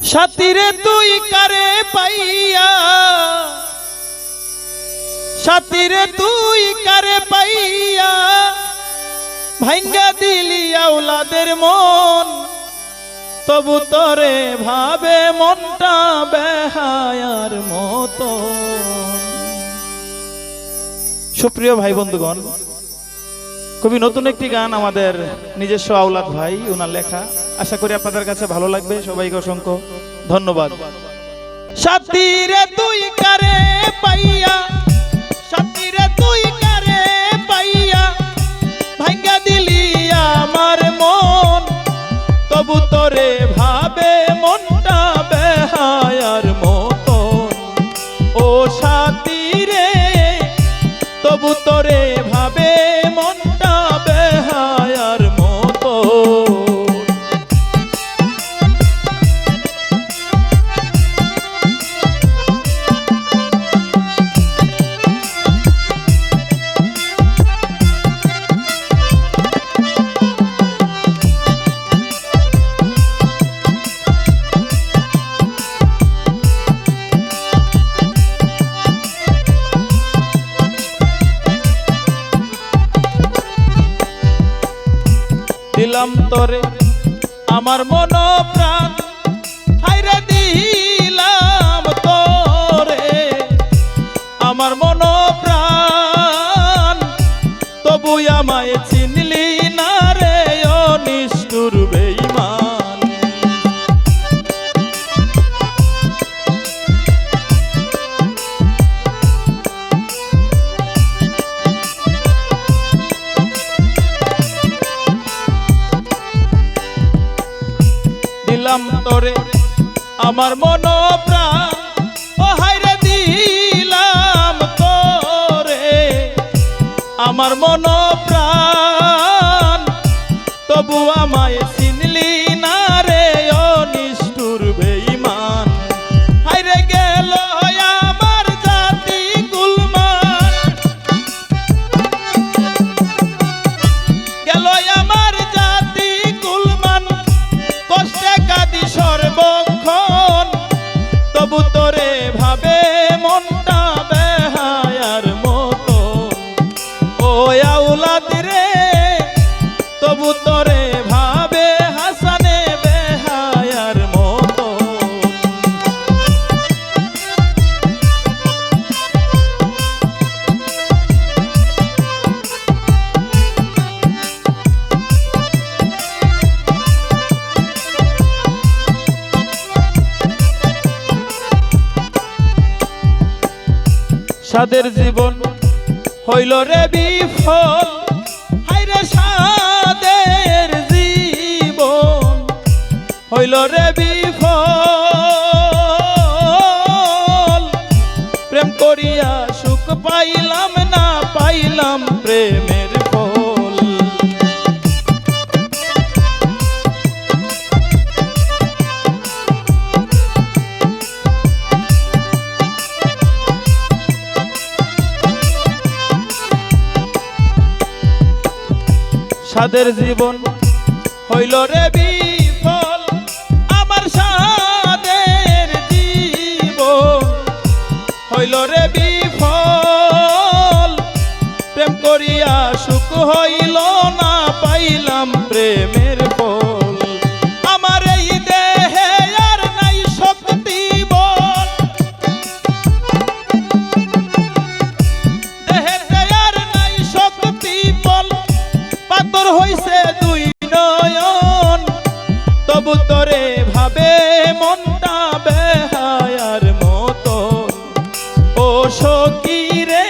সাথীরে তুই কারে পাইয়া, সাথীরে তুই কারে পাইয়া ভাঙ্গা দিলি আওলাদের মন, তবু তরে ভাবে মনটা বেহায়ার মতো। সুপ্রিয় ভাই বন্ধুগণ, খুবই নতুন একটি গান আমাদের নিজস্ব আওলাদ ভাই ওনার লেখা, আশা করি আপনাদের কাছে ভালো লাগবে। সবাইকে অসংখ্য ধন্যবাদ। সাথীরে তুই কারে পাইয়া, সাথীরে তুই কারে পাইয়া ভাঙ্গা দিলি আমার মন, তবু তোরে ভাবে মনটা বেহায়ার মতো। ও সাথীরে তবু তোরে ভাবে মনটা বেহায়ার মতো। দিলাম তোরে আমার মন প্রাণ, হাইরে দিলাম তোরে আমার মন প্রাণ, তবু আমায় চিনলি না রে ও নিষ্ঠুর বেঈমান। দিলাম তোরে আমার মন প্রাণ, ও হাইরে দিলাম তোরে আমার মন প্রাণ, তবু আমায় চিনলি না রে ও নিষ্ঠুর বেঈমান। হাইরে গেল আমার জাতি গুলমান, গেল আমার জাতি গুলমান, কষ্টে কাঁদি সর্বক্ষণ, তবু তোরে ভাবে মনটা বেহায়ার মতো। ও আওলাদ রে তবু তোরে ভাবে হাসানে বেহায়ার মতো। সাদের জীবন হইল রে বিফল, হাইরে সাদের জীবন হইল রে বিফল, প্রেম করিয়া সুখ পাইলাম না, পাইলাম প্রেমের ফল। সাদের জীবন হইল রে বিফল, আমার সাদের জীবন হইল রে বিফল, প্রেম করিয়া সুখ হইল না, পাইলাম প্রেমের ফল। আমার এই দেহে আর নাই শক্তি বল, দেহেতে আর নাই শক্তি বল, পাথর হইছে দুই নয়ন, তবু তোরে ভাবে মনটা বেহায়ার মতো। ও সখী রে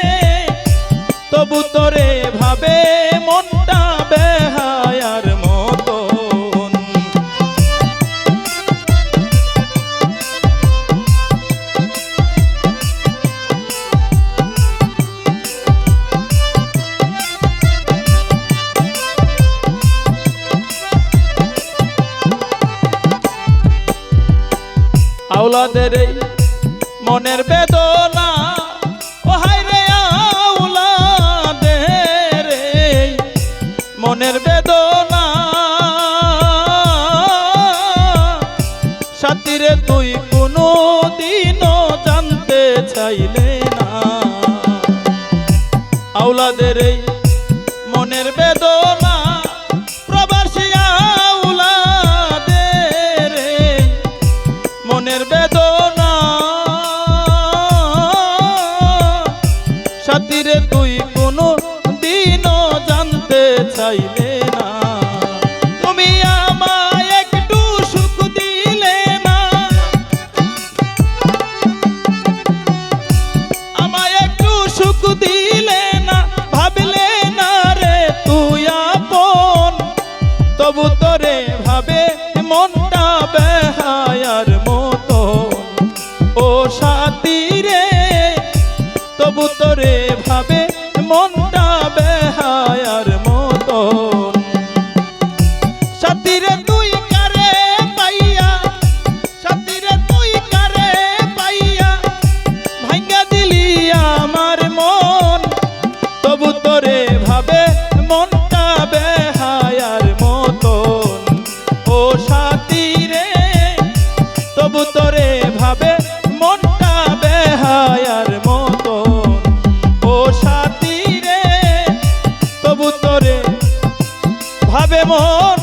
তবু তোরে ভাবে মনটা বেহায়ার মতো। আওলাদের মনের বেদনা, ও হায়রে আওলাদের মনের বেদনা, সাথী সাথীরে তুই কোনো দিনও জানতে চাইলে না আওলাদের এই মনের বেদনা প্রবাসী আওলাদের এই মনের বেদনা সাথীরে তুই কোনো দিনও জানতে চাইলে না তুমি আমায় একটু সুখ দিলে না আমায় একটু সুখ দিলে না ভাবলে না রে তুই আপন তবু তোরে ভাবে মনটা বেহায়ার মতো ও সাথী রে তবু তোরে ভাবে মনটা বেহায়ার মতো সাথীরে তুই কারে পাইয়া সাথীরে তুই কারে পাইয়া ভাঙ্গা দিলি আমার মন তবু তোরে ভাবে মনটা বেহায়ার মতন ও সাথীরে তবু তোরে ভাবে মনটা বেহায়ার মতন ও সাথীরে তবু তোরে ভাবে মন